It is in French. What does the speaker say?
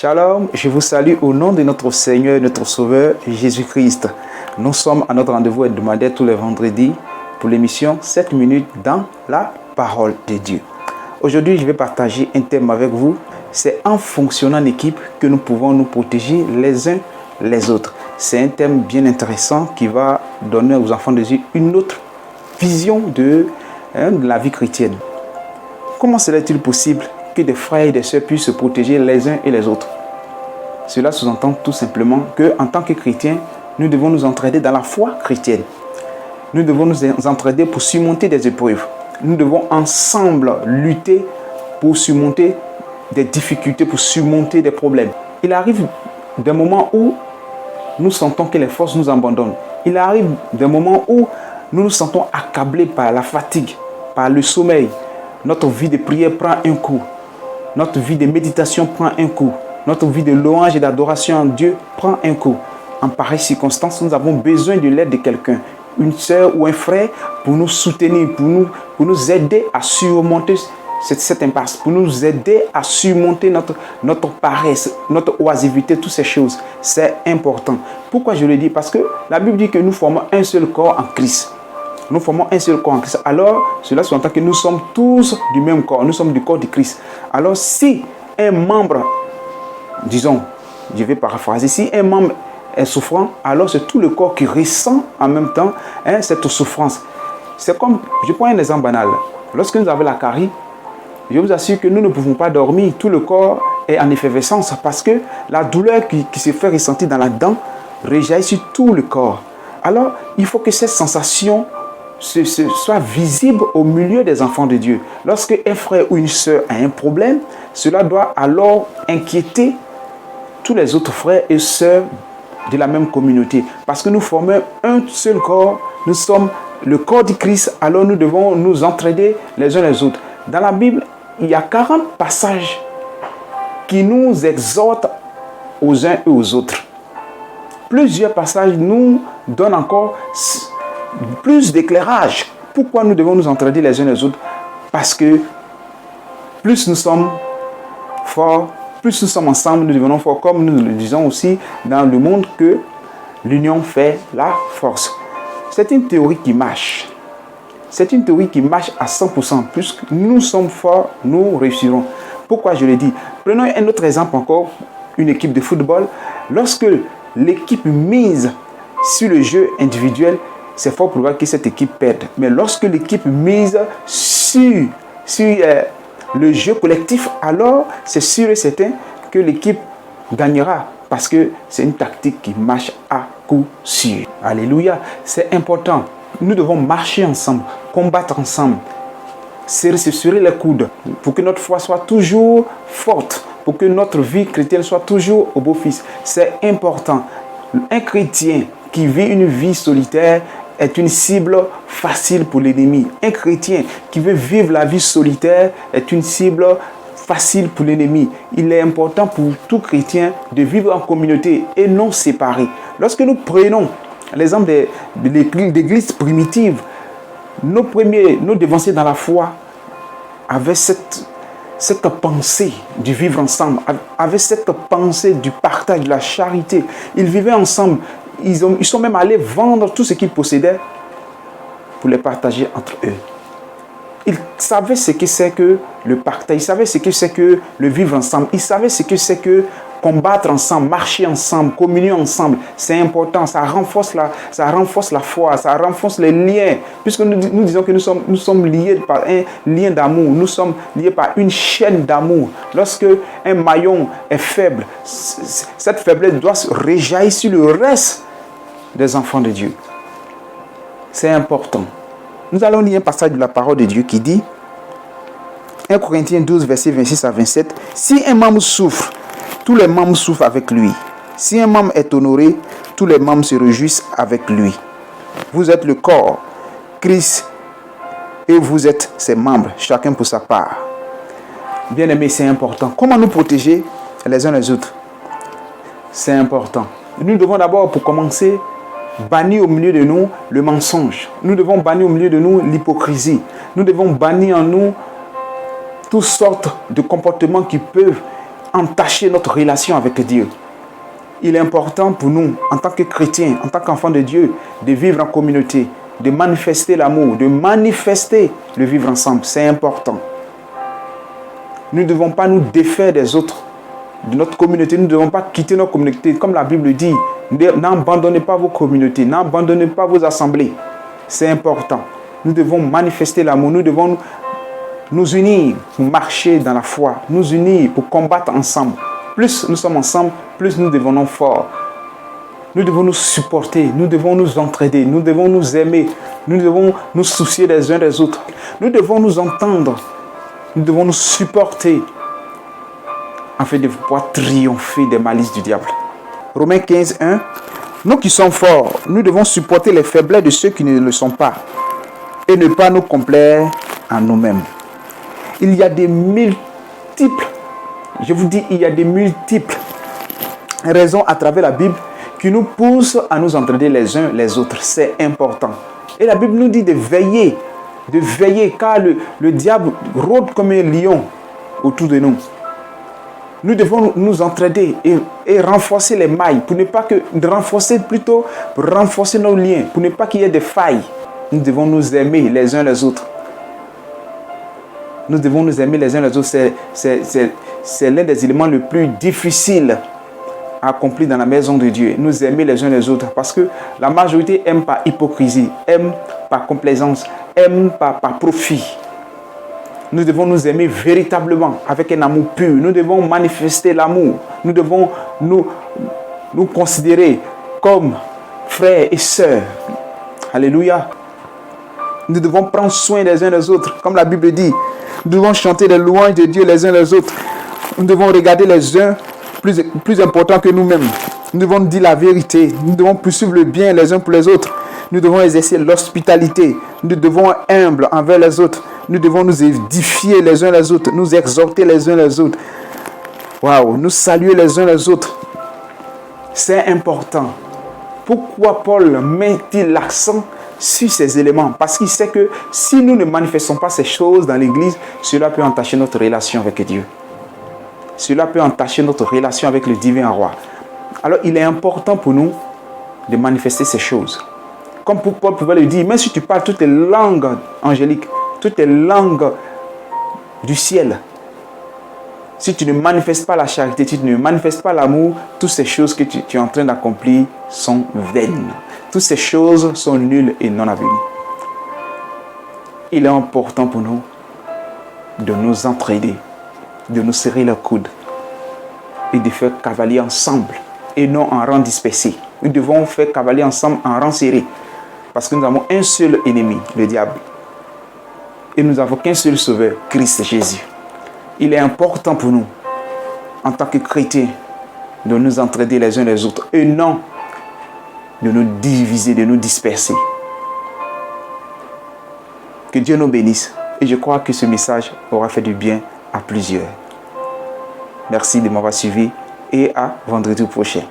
Shalom, je vous salue au nom de notre Seigneur et notre Sauveur Jésus-Christ. Nous sommes à notre rendez-vous hebdomadaire tous les vendredis pour l'émission 7 minutes dans la parole de Dieu. Aujourd'hui, je vais partager un thème avec vous. C'est en fonctionnant en équipe que nous pouvons nous protéger les uns les autres. C'est un thème bien intéressant qui va donner aux enfants de Dieu une autre vision de la vie chrétienne. Comment serait-il possible que des frères et des sœurs puissent se protéger les uns et les autres? Cela sous-entend tout simplement qu'en tant que chrétiens, nous devons nous entraider dans la foi chrétienne. Nous devons nous entraider pour surmonter des épreuves. Nous devons ensemble lutter pour surmonter des difficultés, pour surmonter des problèmes. Il arrive des moments où nous sentons que les forces nous abandonnent. Il arrive des moments où nous nous sentons accablés par la fatigue, par le sommeil. Notre vie de prière prend un coup. Notre vie de méditation prend un coup. Notre vie de louange et d'adoration en Dieu prend un coup. En pareille circonstance, nous avons besoin de l'aide de quelqu'un, une sœur ou un frère, pour nous soutenir, pour nous aider à surmonter cette impasse, pour nous aider à surmonter notre paresse, notre oisiveté, toutes ces choses. C'est important. Pourquoi je le dis? Parce que la Bible dit que nous formons un seul corps en Christ. Nous formons un seul corps en Christ. Alors, cela sous-entend que nous sommes tous du même corps. Nous sommes du corps de Christ. Alors, si un membre, disons, je vais paraphraser, si un membre est souffrant, alors c'est tout le corps qui ressent en même temps cette souffrance. C'est comme, je prends un exemple banal. Lorsque nous avons la carie, je vous assure que nous ne pouvons pas dormir. Tout le corps est en effervescence parce que la douleur qui se fait ressentir dans la dent rejaillit sur tout le corps. Alors, il faut que cette sensation soit visible au milieu des enfants de Dieu. Lorsque un frère ou une sœur a un problème, cela doit alors inquiéter tous les autres frères et sœurs de la même communauté. Parce que nous formons un seul corps, nous sommes le corps du Christ, alors nous devons nous entraider les uns les autres. Dans la Bible, il y a 40 passages qui nous exhortent aux uns et aux autres. Plusieurs passages nous donnent encore plus d'éclairage. Pourquoi nous devons nous entraider les uns les autres? Parce que plus nous sommes forts, plus nous sommes ensemble, nous devenons forts. Comme nous le disons aussi dans le monde, que l'union fait la force. C'est une théorie qui marche. C'est une théorie qui marche à 100%. Puisque nous sommes forts, nous réussirons. Pourquoi je le dis? Prenons un autre exemple encore, une équipe de football. Lorsque l'équipe mise sur le jeu individuel, c'est fort probable que cette équipe perde. Mais lorsque l'équipe mise sur le jeu collectif, alors c'est sûr et certain que l'équipe gagnera. Parce que c'est une tactique qui marche à coup sûr. Alléluia. C'est important. Nous devons marcher ensemble, combattre ensemble, se serrer les coudes pour que notre foi soit toujours forte, pour que notre vie chrétienne soit toujours au beau fixe. C'est important. Un chrétien qui vit une vie solitaire est une cible facile pour l'ennemi. Un chrétien qui veut vivre la vie solitaire est une cible facile pour l'ennemi. Il est important pour tout chrétien de vivre en communauté et non séparé. Lorsque nous prenons l'exemple de l'église primitive, nos devanciers dans la foi avaient cette pensée du vivre ensemble, avaient cette pensée du partage, de la charité. Ils vivaient ensemble. Ils sont même allés vendre tout ce qu'ils possédaient pour les partager entre eux. Ils savaient ce que c'est que le partage, ils savaient ce que c'est que le vivre ensemble, ils savaient ce que c'est que combattre ensemble, marcher ensemble, communier ensemble. C'est important, ça renforce la foi, ça renforce les liens. Puisque nous disons que nous sommes liés par un lien d'amour, nous sommes liés par une chaîne d'amour. Lorsque un maillon est faible, cette faiblesse doit se rejaillir sur le reste des enfants de Dieu. C'est important. Nous allons lire un passage de la parole de Dieu qui dit, 1 Corinthiens 12, versets 26 à 27, « Si un membre souffre, tous les membres souffrent avec lui. Si un membre est honoré, tous les membres se réjouissent avec lui. Vous êtes le corps, Christ, et vous êtes ses membres, chacun pour sa part. » Bien-aimés, c'est important. Comment nous protéger les uns les autres? C'est important. Nous devons d'abord, pour commencer, bannir au milieu de nous le mensonge. Nous devons bannir au milieu de nous l'hypocrisie. Nous devons bannir en nous toutes sortes de comportements qui peuvent entacher notre relation avec Dieu. Il est important pour nous, en tant que chrétiens, en tant qu'enfants de Dieu, de vivre en communauté, de manifester l'amour, de manifester le vivre ensemble. C'est important. Nous ne devons pas nous défaire des autres, de notre communauté. Nous ne devons pas quitter notre communauté. Comme la Bible dit, n'abandonnez pas vos communautés, n'abandonnez pas vos assemblées. C'est important. Nous devons manifester l'amour. Nous devons nous unir pour marcher dans la foi. Nous unir pour combattre ensemble. Plus nous sommes ensemble, plus nous devenons forts. Nous devons nous supporter, nous devons nous entraider, nous devons nous aimer, nous devons nous soucier les uns des autres. Nous devons nous entendre, nous devons nous supporter afin de pouvoir triompher des malices du diable. Romains 15, 1. Nous qui sommes forts, nous devons supporter les faiblesses de ceux qui ne le sont pas et ne pas nous complaire en nous-mêmes. Il y a des multiples, je vous dis, il y a des multiples raisons à travers la Bible qui nous poussent à nous entraider les uns les autres. C'est important. Et la Bible nous dit de veiller, car le diable rôde comme un lion autour de nous. Nous devons nous entraider et renforcer les mailles, pour renforcer nos liens, pour ne pas qu'il y ait des failles. Nous devons nous aimer les uns les autres. Nous devons nous aimer les uns les autres. C'est l'un des éléments les plus difficiles à accomplir dans la maison de Dieu. Nous aimer les uns les autres. Parce que la majorité aime par hypocrisie, aime par complaisance, aime par profit. Nous devons nous aimer véritablement avec un amour pur. Nous devons manifester l'amour. Nous devons nous considérer comme frères et sœurs. Alléluia. Nous devons prendre soin les uns des autres. Comme la Bible dit, nous devons chanter les louanges de Dieu les uns les autres. Nous devons regarder les uns plus importants que nous-mêmes. Nous devons dire la vérité. Nous devons poursuivre le bien les uns pour les autres. Nous devons exercer l'hospitalité. Nous devons être humbles envers les autres. Nous devons nous édifier les uns les autres. Nous exhorter les uns les autres. Waouh, nous saluer les uns les autres. C'est important. Pourquoi Paul met-il l'accent sur ces éléments? Parce qu'il sait que si nous ne manifestons pas ces choses dans l'église, cela peut entacher notre relation avec Dieu. Cela peut entacher notre relation avec le divin roi. Alors il est important pour nous de manifester ces choses. Comme Paul pouvait le dire, même si tu parles toutes les langues angéliques, toutes les langues du ciel, si tu ne manifestes pas la charité, si tu ne manifestes pas l'amour, toutes ces choses que tu es en train d'accomplir sont vaines. Toutes ces choses sont nulles et non avenies. Il est important pour nous de nous entraider, de nous serrer le coude et de faire cavalier ensemble et non en rang dispersé. Nous devons faire cavalier ensemble en rang serré parce que nous avons un seul ennemi, le diable. Et nous n'avons qu'un seul sauveur, Christ Jésus. Il est important pour nous, en tant que chrétiens, de nous entraider les uns les autres et non de nous diviser, de nous disperser. Que Dieu nous bénisse. Et je crois que ce message aura fait du bien à plusieurs. Merci de m'avoir suivi et à vendredi prochain.